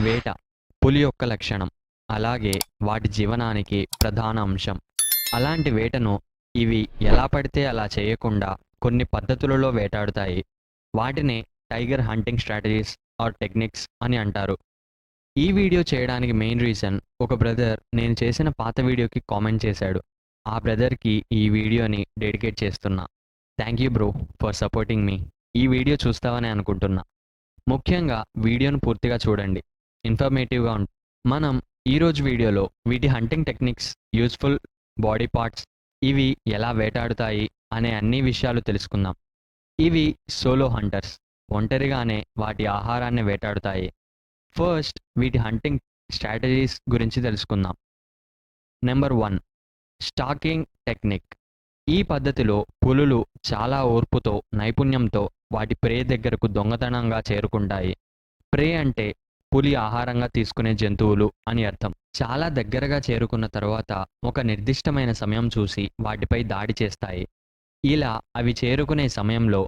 వేట పులి యొక్క లక్షణం, అలాగే వాటి జీవనానికి ప్రధాన అంశం. అలాంటి వేటను ఇవి ఎలా పడితే అలా చేయకుండా కొన్ని పద్ధతులలో వేటాడుతాయి. వాటినే tiger hunting strategies or techniques అని అంటారు. ఈ వీడియో చేయడానికి మెయిన్ రీజన్, ఒక బ్రదర్ నేను చేసిన పాత వీడియోకి కామెంట్ చేశాడు. ఆ బ్రదర్కి ఈ వీడియోని డెడికేట్ చేస్తున్నా. Thank you bro for supporting me. ఈ వీడియో చూస్తావని అనుకుంటున్నా. ముఖ్యంగా వీడియోను పూర్తిగా చూడండి, ఇన్ఫర్మేటివ్గా ఉంటుంది. మనం ఈరోజు వీడియోలో వీటి hunting techniques, useful body parts, ఇవి ఎలా వేటాడుతాయి అనే అన్ని విషయాలు తెలుసుకుందాం. ఇవి సోలో హంటర్స్, ఒంటరిగానే వాటి ఆహారాన్ని వేటాడుతాయి. ఫస్ట్ వీటి హంటింగ్ స్ట్రాటజీస్ గురించి తెలుసుకుందాం. Number 1, stalking technique. ఈ పద్ధతిలో పులులు చాలా ఓర్పుతో, నైపుణ్యంతో వాటి ప్రే దగ్గరకు దొంగతనంగా చేరుకుంటాయి. ప్రే అంటే పులి ఆహారంగా తీసుకునే జంతువులు అని అర్థం. చాలా దగ్గరగా చేరుకున్న తర్వాత ఒక నిర్దిష్టమైన సమయం చూసి వాటిపై దాడి చేస్తాయి. ఇలా అవి చేరుకునే సమయంలో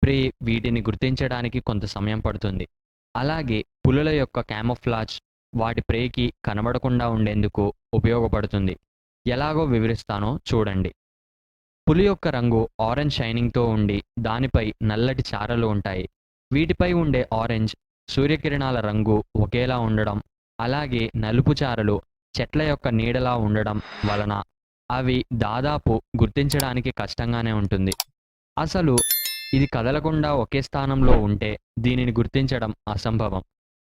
ప్రే వీటిని గుర్తించడానికి కొంత సమయం పడుతుంది. అలాగే పులుల యొక్క క్యామోఫ్లాజ్ వాటి ప్రేకి కనబడకుండా ఉండేందుకు ఉపయోగపడుతుంది. ఎలాగో వివరిస్తానో చూడండి. పులి యొక్క రంగు ఆరెంజ్ షైనింగ్తో ఉండి దానిపై నల్లటి చారలు ఉంటాయి. వీటిపై ఉండే ఆరెంజ్ సూర్యకిరణాల రంగు ఒకేలా ఉండడం, అలాగే నలుపు చారలు చెట్ల యొక్క నీడలా ఉండడం వలన అవి దాదాపు గుర్తించడానికి కష్టంగానే ఉంటుంది. అసలు ఇది కదలకుండా ఒకే స్థానంలో ఉంటే దీనిని గుర్తించడం అసంభవం.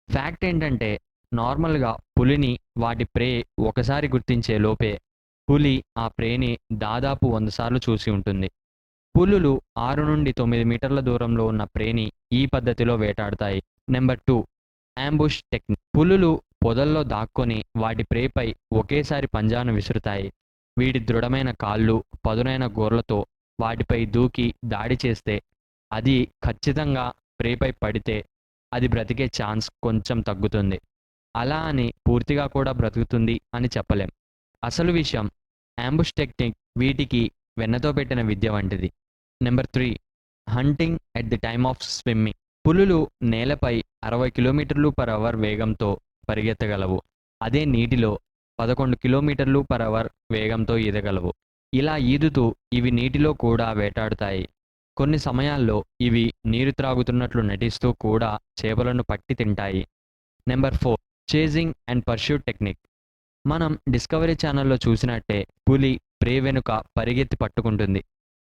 ఫ్యాక్ట్ ఏంటంటే, నార్మల్గా పులిని వాటి ప్రే ఒకసారి గుర్తించే లోపే పులి ఆ ప్రేని దాదాపు 100 సార్లు చూసి ఉంటుంది. పులులు 6 నుండి 9 మీటర్ల దూరంలో ఉన్న ప్రేని ఈ పద్ధతిలో వేటాడతాయి. Number 2, ambush technique. పులులు పొదల్లో దాక్కొని వాటి ప్రేపై ఒకేసారి పంజాను విసురుతాయి. వీటి దృఢమైన కాళ్ళు, పదునైన గోర్లతో వాటిపై దూకి దాడి చేస్తే అది ఖచ్చితంగా ప్రేపై పడితే అది బ్రతికే ఛాన్స్ కొంచెం తగ్గుతుంది. అలా అని పూర్తిగా కూడా బ్రతుకుతుంది అని చెప్పలేం. అసలు విషయం, అంబుష్ టెక్నిక్ వీటికి వెన్నతో పెట్టిన విద్య వంటిది. Number 3, hunting at the time of swimming. పులులు నేలపై 60 km/h వేగంతో పరిగెత్తగలవు. అదే నీటిలో 11 km/h వేగంతో ఈదగలవు. ఇలా ఈదుతూ ఇవి నీటిలో కూడా వేటాడుతాయి. కొన్ని సమయాల్లో ఇవి నీరు త్రాగుతున్నట్లు నటిస్తూ కూడా చేపలను పట్టి తింటాయి. Number 4, chasing and pursuit technique. మనం డిస్కవరీ ఛానల్లో చూసినట్టే పులి ప్రే వెనుక పరిగెత్తి పట్టుకుంటుంది.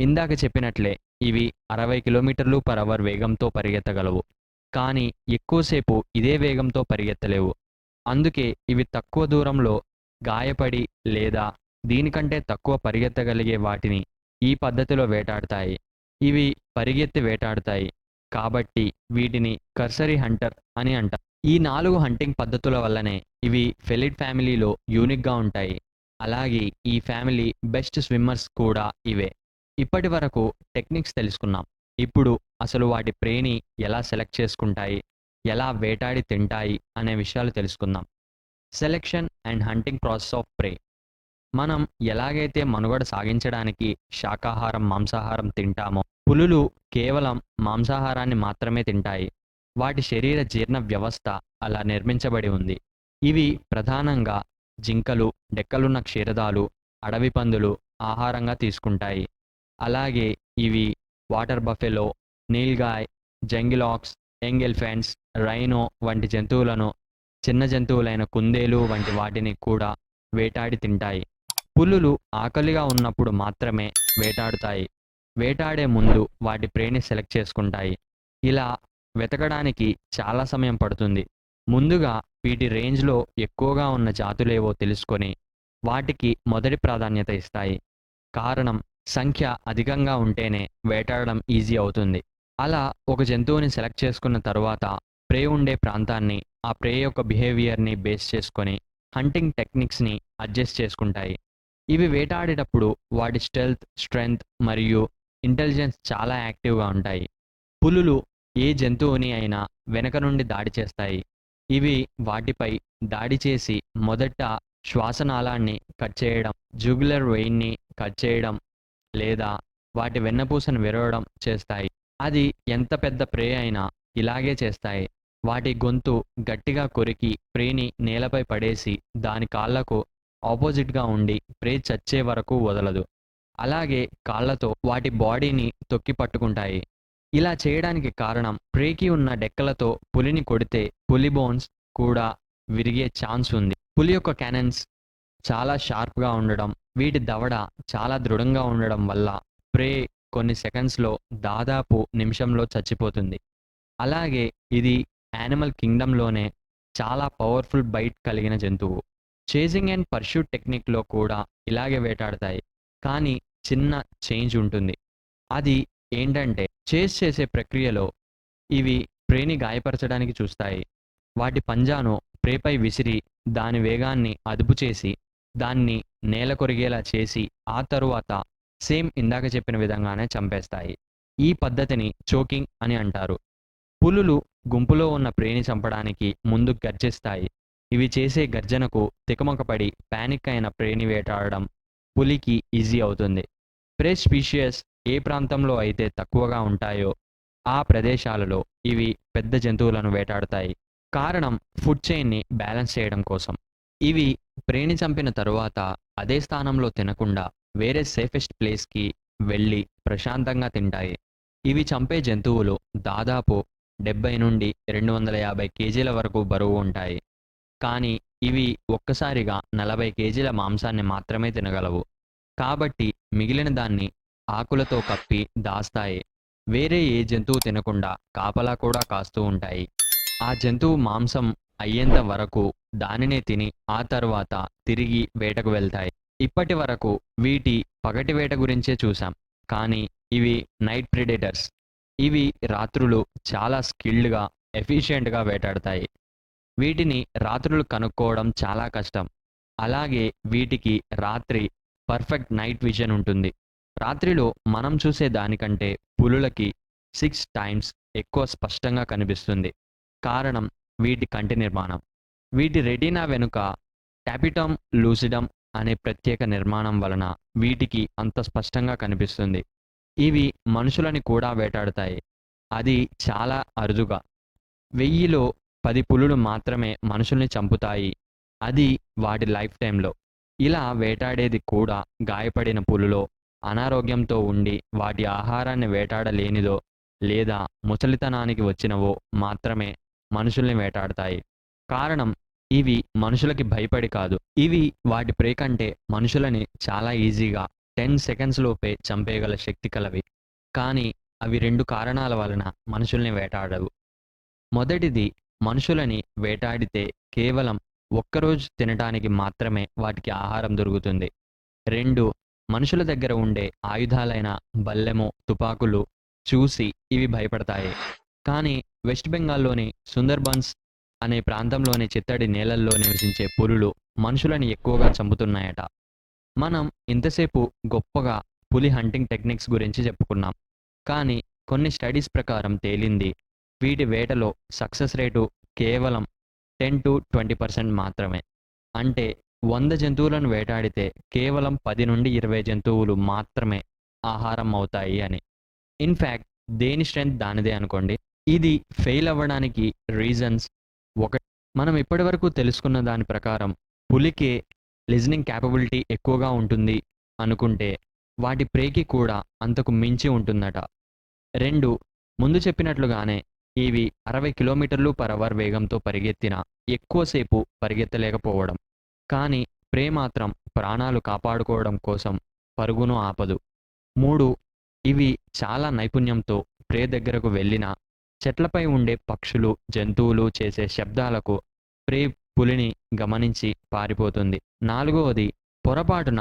ఇందాక చెప్పినట్లే ఇవి 60 km/h వేగంతో పరిగెత్తగలవు. కానీ ఎక్కువసేపు ఇదే వేగంతో పరిగెత్తలేవు. అందుకే ఇవి తక్కువ దూరంలో గాయపడి లేదా దీనికంటే తక్కువ పరిగెత్తగలిగే వాటిని ఈ పద్ధతిలో వేటాడతాయి. ఇవి పరిగెత్తి వేటాడుతాయి కాబట్టి వీటిని కర్సరీ హంటర్ అని అంటారు. ఈ 4 హంటింగ్ పద్ధతుల వల్లనే ఇవి ఫెలిడ్ ఫ్యామిలీలో యూనిక్గా ఉంటాయి. అలాగే ఈ ఫ్యామిలీ బెస్ట్ స్విమ్మర్స్ కూడా ఇవే. ఇప్పటి వరకు టెక్నిక్స్ తెలుసుకున్నాం. ఇప్పుడు అసలు వాటి ప్రేని ఎలా సెలెక్ట్ చేసుకుంటాయి, ఎలా వేటాడి తింటాయి అనే విషయాలు తెలుసుకుందాం. Selection and hunting process of prey. మనం ఎలాగైతే మనుగడ సాగించడానికి శాకాహారం, మాంసాహారం తింటామో, పులులు కేవలం మాంసాహారాన్ని మాత్రమే తింటాయి. వాటి శరీర జీర్ణ వ్యవస్థ అలా నిర్మించబడి ఉంది. ఇవి ప్రధానంగా జింకలు, డెక్కలున్న క్షీరదాలు, అడవి పందులు ఆహారంగా తీసుకుంటాయి. అలాగే ఇవి water buffalo, nilgai, jungle aux, young elephants, rhino వంటి జంతువులను, చిన్న జంతువులైన కుందేలు వంటి వాటిని కూడా వేటాడి తింటాయి. పులులు ఆకలిగా ఉన్నప్పుడు మాత్రమే వేటాడుతాయి. వేటాడే ముందు వాటి ప్రేని సెలెక్ట్ చేసుకుంటాయి. ఇలా వెతకడానికి చాలా సమయం పడుతుంది. ముందుగా వీటి రేంజ్లో ఎక్కువగా ఉన్న జాతులేవో తెలుసుకొని వాటికి మొదటి ప్రాధాన్యత ఇస్తాయి. కారణం, సంఖ్య అధికంగా ఉంటేనే వేటాడడం ఈజీ అవుతుంది. అలా ఒక జంతువుని సెలెక్ట్ చేసుకున్న తరువాత ప్రే ఉండే ప్రాంతాన్ని, ఆ ప్రే యొక్క బిహేవియర్ని బేస్ చేసుకొని హంటింగ్ టెక్నిక్స్ని అడ్జస్ట్ చేసుకుంటాయి. ఇవి వేటాడేటప్పుడు వాటి స్టెల్త్, స్ట్రెంగ్త్ మరియు ఇంటెలిజెన్స్ చాలా యాక్టివ్గా ఉంటాయి. పులులు ఏ జంతువుని అయినా వెనక నుండి దాడి చేస్తాయి. ఇవి వాటిపై దాడి చేసి మొదట శ్వాసనాళాన్ని కట్ చేయడం, జుగులర్ వెయిన్ని కట్ చేయడం లేదా వాటి వెన్నపూసను విరవడం చేస్తాయి. అది ఎంత పెద్ద ప్రే అయినా ఇలాగే చేస్తాయి. వాటి గొంతు గట్టిగా కొరికి ప్రేని నేలపై పడేసి దాని కాళ్లకు ఆపోజిట్గా ఉండి ప్రే చచ్చే వరకు వదలదు. అలాగే కాళ్లతో వాటి బాడీని తొక్కి పట్టుకుంటాయి. ఇలా చేయడానికి కారణం ప్రేకి ఉన్న డెక్కలతో పులిని కొడితే పులి బోన్స్ కూడా విరిగే ఛాన్స్ ఉంది. పులి యొక్క క్యానన్స్ చాలా షార్ప్గా ఉండడం, వీటి దవడ చాలా దృఢంగా ఉండడం వల్ల ప్రే కొన్ని సెకండ్స్లో దాదాపు నిమిషంలో చచ్చిపోతుంది. అలాగే ఇది యానిమల్ కింగ్డమ్‌లోనే చాలా పవర్‌ఫుల్ బైట్ కలిగిన జంతువు. చేజింగ్ అండ్ పర్స్యూట్ టెక్నిక్‌లో కూడా ఇలాగే వేటాడతాయి. కానీ చిన్న చేంజ్ ఉంటుంది. అది ఏంటంటే చేజ్ చేసే ప్రక్రియలో ఇవి ప్రేని గాయపరచడానికి చూస్తాయి. వాటి పంజాను ప్రేపై విసిరి దాని వేగాన్ని అదుపు చేసి దాన్ని నేల కొరిగేలా చేసి ఆ తరువాత సేమ్ ఇందాక చెప్పిన విధంగానే చంపేస్తాయి. ఈ పద్ధతిని చోకింగ్ అని అంటారు. పులులు గుంపులో ఉన్న ప్రేని చంపడానికి ముందు గర్జిస్తాయి. ఇవి చేసే గర్జనకు తికమకపడి పానిక్ అయిన ప్రేని వేటాడడం పులికి ఈజీ అవుతుంది. ప్రే స్పీషియస్ ఏ ప్రాంతంలో అయితే తక్కువగా ఉంటాయో ఆ ప్రదేశాలలో ఇవి పెద్ద జంతువులను వేటాడతాయి. కారణం ఫుడ్ చైన్ని బ్యాలెన్స్ చేయడం కోసం. ఇవి ప్రేని చంపిన తరువాత అదే స్థానంలో తినకుండా వేరే సేఫెస్ట్ ప్లేస్‌కి వెళ్ళి ప్రశాంతంగా తింటాయి. ఇవి చంపే జంతువులు దాదాపు 70 నుండి 250 కేజీల వరకు బరువు ఉంటాయి. కానీ ఇవి ఒక్కసారిగా 40 కేజీల మాంసాన్ని మాత్రమే తినగలవు. కాబట్టి మిగిలిన దాన్ని ఆకులతో కప్పి దాస్తాయి. వేరే ఏ జంతువు తినకుండా కాపలా కూడా కాస్తూ ఉంటాయి. ఆ జంతువు మాంసం అయ్యేంత వరకు దానినే తిని ఆ తర్వాత తిరిగి వేటకు వెళ్తాయి. ఇప్పటి వరకు వీటి పగటి వేట గురించే చూసాం. కానీ ఇవి నైట్ ప్రెడేటర్స్. ఇవి రాత్రులు చాలా స్కిల్డ్‌గా, ఎఫిషియెంట్‌గా వేటాడతాయి. వీటిని రాత్రులు కనుక్కోవడం చాలా కష్టం. అలాగే వీటికి రాత్రి పర్ఫెక్ట్ నైట్ విజన్ ఉంటుంది. రాత్రిలో మనం చూసే దానికంటే పులులకి 6 టైమ్స్ ఎక్కువ స్పష్టంగా కనిపిస్తుంది. కారణం వీటి కంటి నిర్మాణం. వీటి రెటీనా వెనుక టాపిటమ్ లూసిడమ్ అనే ప్రత్యేక నిర్మాణం వలన వీటికి అంత స్పష్టంగా కనిపిస్తుంది. ఇవి మనుషులని కూడా వేటాడతాయి. అది చాలా అరుదుగా. 1000లో 10 పులులు మాత్రమే మనుషుల్ని చంపుతాయి. అది వాటి లైఫ్ టైంలో. ఇలా వేటాడేది కూడా గాయపడిన పులిలో అనారోగ్యంతో ఉండి వాటి ఆహారాన్ని వేటాడలేనిదో లేదా ముసలితనానికి వచ్చినవో మాత్రమే మనుషుల్ని వేటాడతాయి. కారణం ఇవి మనుషులకి భయపడి కాదు. ఇవి వాటి ప్రే కంటే మనుషులని చాలా ఈజీగా 10 సెకండ్స్ లోపే చంపేయగల శక్తి కలవి. కానీ అవి 2 కారణాల వలన మనుషుల్ని వేటాడవు. మొదటిది, మనుషులని వేటాడితే కేవలం ఒక్కరోజు తినటానికి మాత్రమే వాటికి ఆహారం దొరుకుతుంది. 2, మనుషుల దగ్గర ఉండే ఆయుధాలైన బల్లెము, తుపాకులు చూసి ఇవి భయపడతాయి. కానీ వెస్ట్ బెంగాల్‌లోని సుందర్బన్స్ అనే ప్రాంతంలోని చిత్తడి నేలల్లో నివసించే పులులు మనుషులని ఎక్కువగా చంపుతున్నాయట. మనం ఇంతసేపు గొప్పగా పులి హంటింగ్ టెక్నిక్స్ గురించి చెప్పుకున్నాం. కానీ కొన్ని స్టడీస్ ప్రకారం తేలింది వీటి వేటలో సక్సెస్ రేటు కేవలం 10-20% మాత్రమే. అంటే 100 జంతువులను వేటాడితే కేవలం 10 నుండి 20 జంతువులు మాత్రమే ఆహారం అవుతాయి అని. ఇన్‌ఫాక్ట్ దేని స్ట్రెంత్ దానిదే అనుకోండి. ఇది ఫెయిల్ అవ్వడానికి రీజన్స్ ఒకటి, మనం ఇప్పటివరకు తెలుసుకున్న దాని ప్రకారం పులికే లిజనింగ్ క్యాపబిలిటీ ఎక్కువగా ఉంటుంది అనుకుంటే వాటి ప్రేకి కూడా అంతకు మించి ఉంటుందట. 2, ముందు చెప్పినట్లుగానే ఇవి 60 కిలోమీటర్లు/అవర్ వేగంతో పరిగెత్తినా ఎక్కువసేపు పరిగెత్తలేకపోవడం. కానీ ప్రే మాత్రం ప్రాణాలు కాపాడుకోవడం కోసం పరుగును ఆపదు. 3, ఇవి చాలా నైపుణ్యంతో ప్రే దగ్గరకు వెళ్ళినా చెట్లపై ఉండే పక్షులు, జంతువులు చేసే శబ్దాలకు ప్రే పులిని గమనించి పారిపోతుంది. 4వది, పొరపాటున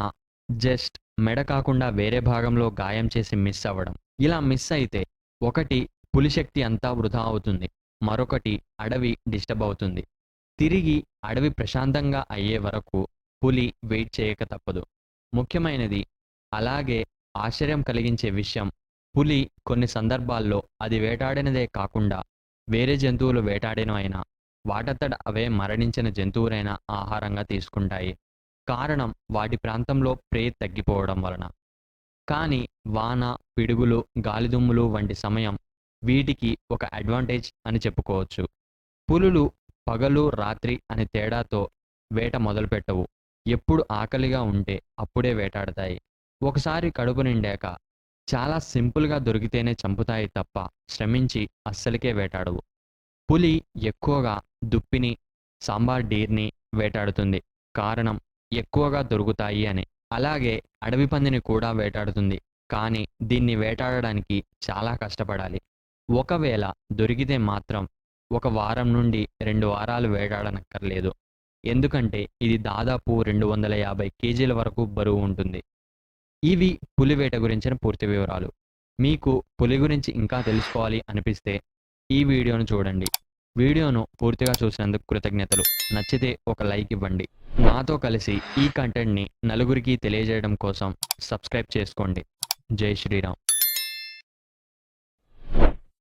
జస్ట్ మెడ కాకుండా వేరే భాగంలో గాయం చేసి మిస్ అవ్వడం. ఇలా మిస్ అయితే ఒకటి పులి శక్తి అంతా వృధా అవుతుంది. మరొకటి అడవి డిస్టర్బ్ అవుతుంది. తిరిగి అడవి ప్రశాంతంగా అయ్యే వరకు పులి వెయిట్ చేయక తప్పదు. ముఖ్యమైనది, అలాగే ఆశ్చర్యం కలిగించే విషయం, పులి కొన్ని సందర్భాల్లో అది వేటాడినదే కాకుండా వేరే జంతువులు వేటాడినవైనా వాటంతట అవే మరణించిన జంతువులైనా ఆహారంగా తీసుకుంటాయి. కారణం వాటి ప్రాంతంలో ప్రే తగ్గిపోవడం వలన. కానీ వాన, పిడుగులు, గాలిదుమ్ములు వంటి సమయం వీటికి ఒక అడ్వాంటేజ్ అని చెప్పుకోవచ్చు. పులులు పగలు, రాత్రి అనే తేడాతో వేట మొదలుపెట్టవు. ఎప్పుడు ఆకలిగా ఉంటే అప్పుడే వేటాడతాయి. ఒకసారి కడుపు నిండాక చాలా సింపుల్‌గా దొరికితేనే చంపుతాయి తప్ప శ్రమించి అస్సలకే వేటాడవు. పులి ఎక్కువగా దుప్పిని, సాంబార్ డీర్‌ని వేటాడుతుంది. కారణం ఎక్కువగా దొరుకుతాయి అని. అలాగే అడవి పందిని కూడా వేటాడుతుంది. కానీ దీన్ని వేటాడడానికి చాలా కష్టపడాలి. ఒకవేళ దొరికితే మాత్రం ఒక వారం నుండి 2 వారాలు వేటాడనక్కర్లేదు. ఎందుకంటే ఇది దాదాపు 250 కేజీల వరకు బరువు ఉంటుంది. ఇవి పులి వేట గురించిన పూర్తి వివరాలు. మీకు పులి గురించి ఇంకా తెలుసుకోవాలి అనిపిస్తే ఈ వీడియోను చూడండి. వీడియోను పూర్తిగా చూసినందుకు కృతజ్ఞతలు. నచ్చితే ఒక లైక్ ఇవ్వండి. నాతో కలిసి ఈ కంటెంట్‌ని నలుగురికి తెలియజేయడం కోసం సబ్స్క్రైబ్ చేసుకోండి. జై శ్రీరామ్.